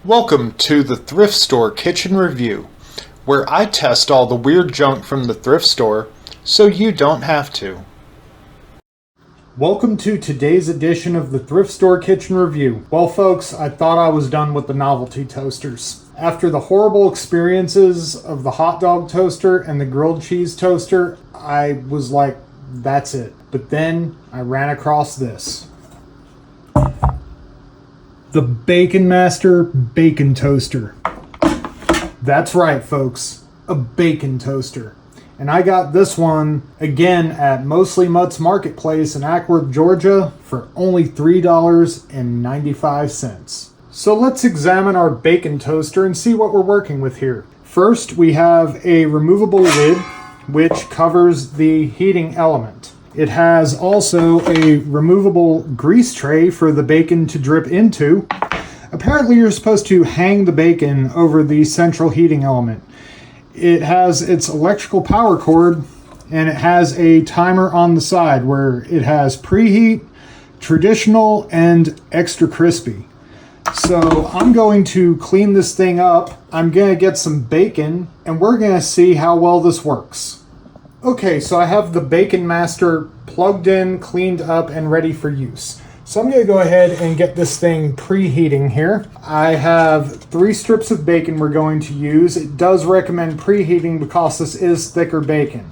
Welcome to the Thrift Store Kitchen Review, where I test all the weird junk from the thrift store so you don't have to. Welcome to today's edition of the Thrift Store Kitchen Review. Well, folks, I thought I was done with the novelty toasters. After the horrible experiences of the hot dog toaster and the grilled cheese toaster, I was like, that's it. But then I ran across this. The Bacon Master Bacon Toaster. That's right, folks, a bacon toaster. And I got this one, again, at Mostly Mutt's Marketplace in Ackworth, Georgia, for only $3.95. So let's examine our bacon toaster and see what we're working with here. First, we have a removable lid, which covers the heating element. It has also a removable grease tray for the bacon to drip into. Apparently, you're supposed to hang the bacon over the central heating element. It has its electrical power cord, and it has a timer on the side where it has preheat, traditional, and extra crispy. So I'm going to clean this thing up. I'm going to get some bacon, and we're going to see how well this works. Okay, so I have the Bacon Master plugged in, cleaned up, and ready for use. So I'm going to go ahead and get this thing preheating here. I have 3 strips of bacon we're going to use. It does recommend preheating because this is thicker bacon.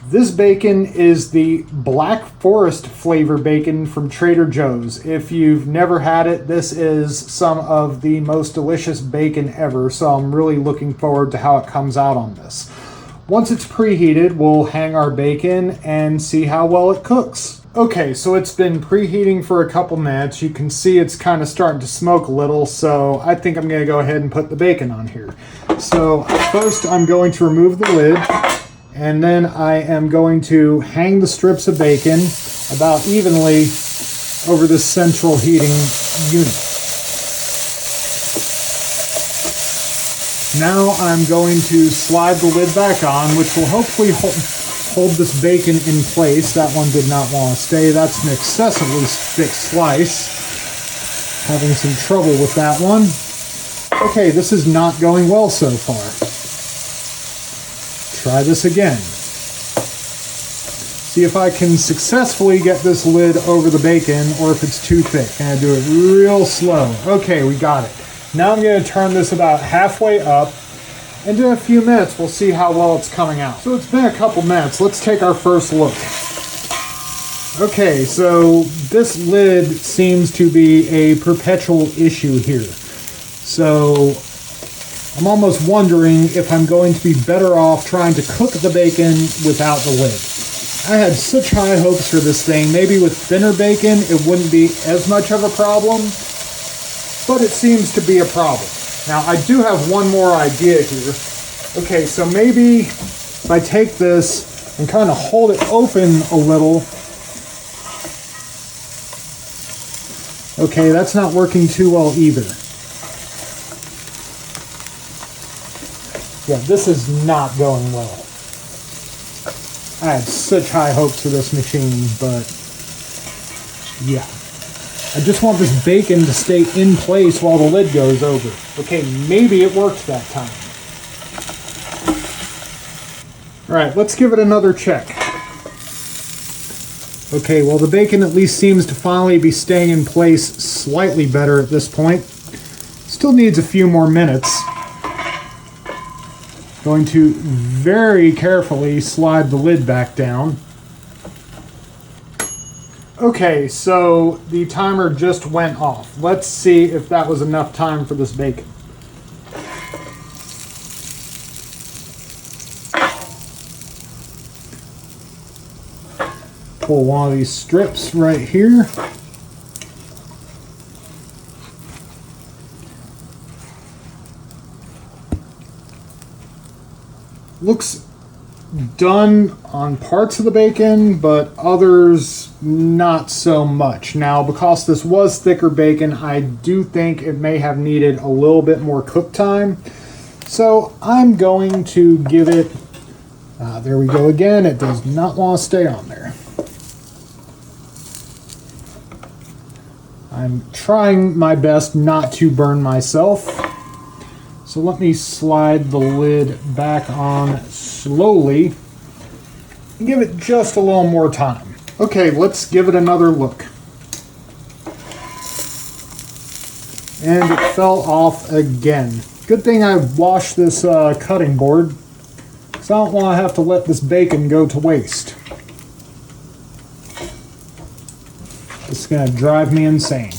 This bacon is the Black Forest flavor bacon from Trader Joe's. If you've never had it, this is some of the most delicious bacon ever, so I'm really looking forward to how it comes out on this. Once it's preheated, we'll hang our bacon and see how well it cooks. Okay, so it's been preheating for a couple minutes. You can see it's kind of starting to smoke a little, so I think I'm going to go ahead and put the bacon on here. So first I'm going to remove the lid, and then I am going to hang the strips of bacon about evenly over the central heating unit. Now I'm going to slide the lid back on, which will hopefully hold this bacon in place. That one did not want to stay. That's an excessively thick slice. Having some trouble with that one. Okay, this is not going well so far. Try this again. See if I can successfully get this lid over the bacon or if it's too thick. And I do it real slow. Okay, we got it. Now I'm going to turn this about halfway up, and in a few minutes we'll see how well it's coming out. So it's been a couple minutes. Let's take our first look. Okay, so this lid seems to be a perpetual issue here. So I'm almost wondering if I'm going to be better off trying to cook the bacon without the lid. I had such high hopes for this thing. Maybe with thinner bacon it wouldn't be as much of a problem, but it seems to be a problem. Now, I do have one more idea here. Okay, so maybe if I take this and kind of hold it open a little. Okay, that's not working too well either. Yeah, this is not going well. I had such high hopes for this machine, but yeah. I just want this bacon to stay in place while the lid goes over. Okay, maybe it worked that time. All right, let's give it another check. Okay, well, the bacon at least seems to finally be staying in place slightly better at this point. Still needs a few more minutes. Going to very carefully slide the lid back down. Okay, so the timer just went off. Let's see if that was enough time for this bacon. Pull one of these strips right here. Looks done on parts of the bacon, but others not so much. Now, because this was thicker bacon, I do think it may have needed a little bit more cook time. So I'm going to give it, there we go again, it does not want to stay on there. I'm trying my best not to burn myself. So let me slide the lid back on slowly and give it just a little more time. Okay, let's give it another look. And it fell off again. Good thing I washed this cutting board, because I don't want to have to let this bacon go to waste. It's going to drive me insane.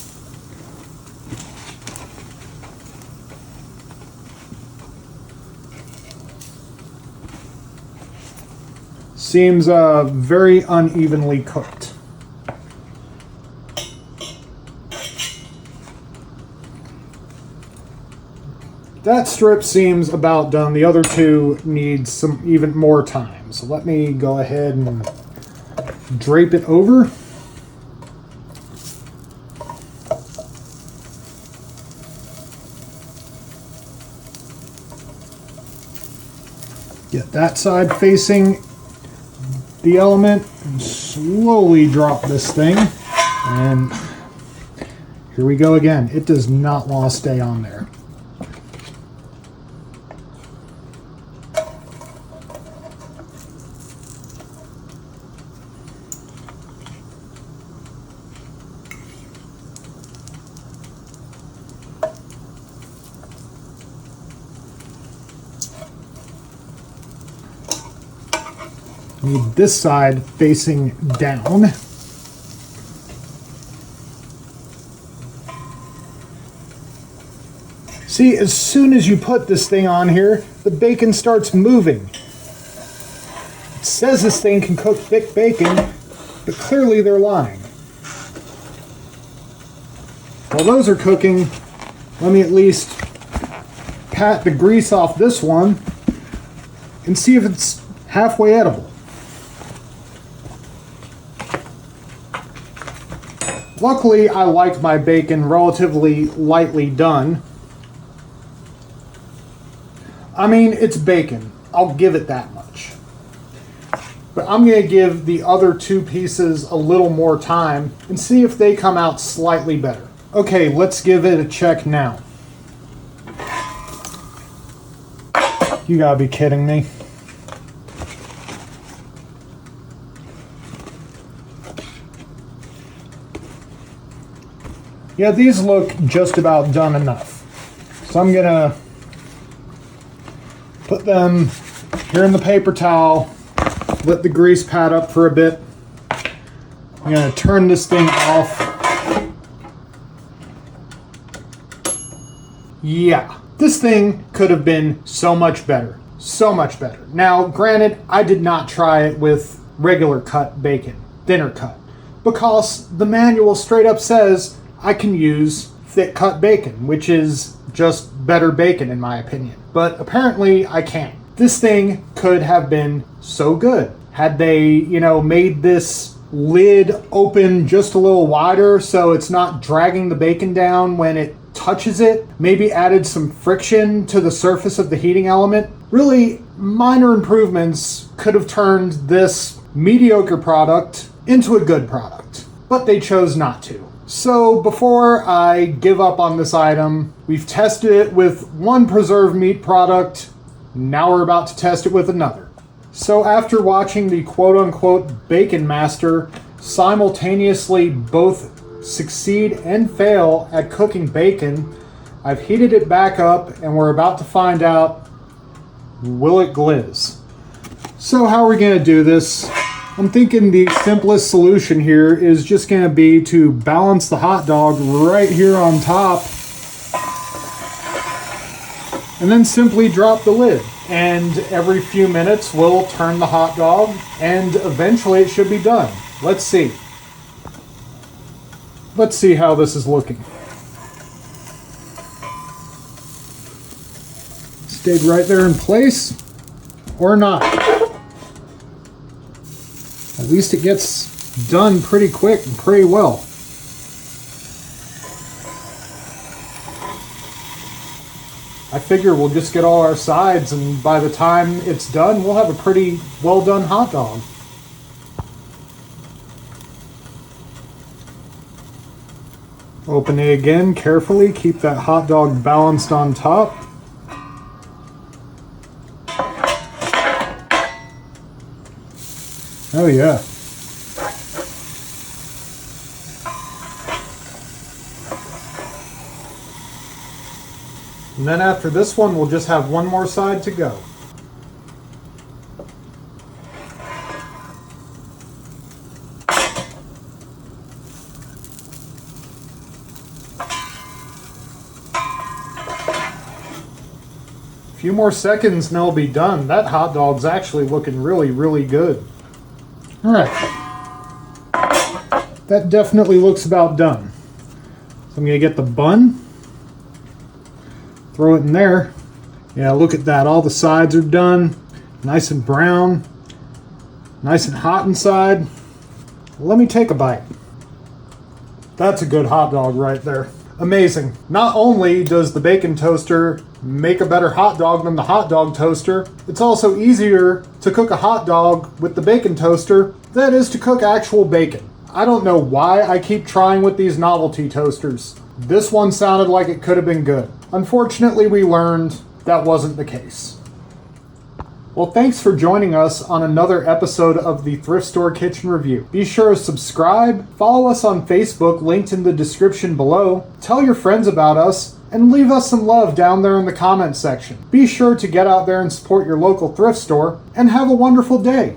Seems very unevenly cooked. That strip seems about done. The other two need some even more time. So let me go ahead and drape it over. Get that side facing the element and slowly drop this thing. And here we go again. It does not want to stay on there. Need this side facing down. See, as soon as you put this thing on here, the bacon starts moving. It says this thing can cook thick bacon, but clearly they're lying. While those are cooking, let me at least pat the grease off this one and see if it's halfway edible. Luckily, I like my bacon relatively lightly done. I mean, it's bacon. I'll give it that much. But I'm going to give the other two pieces a little more time and see if they come out slightly better. Okay, let's give it a check now. You gotta be kidding me. Yeah, these look just about done enough. So I'm gonna put them here in the paper towel, let the grease pad up for a bit. I'm gonna turn this thing off. Yeah, this thing could have been so much better. So much better. Now, granted, I did not try it with regular cut bacon, thinner cut, because the manual straight up says I can use thick cut bacon, which is just better bacon in my opinion. But apparently I can't. This thing could have been so good had they, made this lid open just a little wider so it's not dragging the bacon down when it touches it, maybe added some friction to the surface of the heating element. Really minor improvements could have turned this mediocre product into a good product, but they chose not to. So before I give up on this item, we've tested it with one preserved meat product. Now we're about to test it with another. So after watching the quote-unquote Bacon Master simultaneously both succeed and fail at cooking bacon, I've heated it back up and we're about to find out, will it glizz? So how are we going to do this? I'm thinking the simplest solution here is just going to be to balance the hot dog right here on top and then simply drop the lid. And every few minutes we'll turn the hot dog and eventually it should be done. Let's see. Let's see how this is looking. Stayed right there in place or not. At least it gets done pretty quick and pretty well. I figure we'll just get all our sides and by the time it's done, we'll have a pretty well done hot dog. Open it again carefully, keep that hot dog balanced on top. Oh yeah. And then after this one, we'll just have one more side to go. A few more seconds and they'll be done. That hot dog's actually looking really, really good. All right. That definitely looks about done. So I'm going to get the bun. Throw it in there. Yeah, look at that. All the sides are done. Nice and brown. Nice and hot inside. Let me take a bite. That's a good hot dog right there. Amazing. Not only does the bacon toaster make a better hot dog than the hot dog toaster, it's also easier to cook a hot dog with the bacon toaster than it is to cook actual bacon. I don't know why I keep trying with these novelty toasters. This one sounded like it could have been good. Unfortunately, we learned that wasn't the case. Well, thanks for joining us on another episode of the Thrift Store Kitchen Review. Be sure to subscribe, follow us on Facebook, linked in the description below, tell your friends about us, and leave us some love down there in the comments section. Be sure to get out there and support your local thrift store, and have a wonderful day.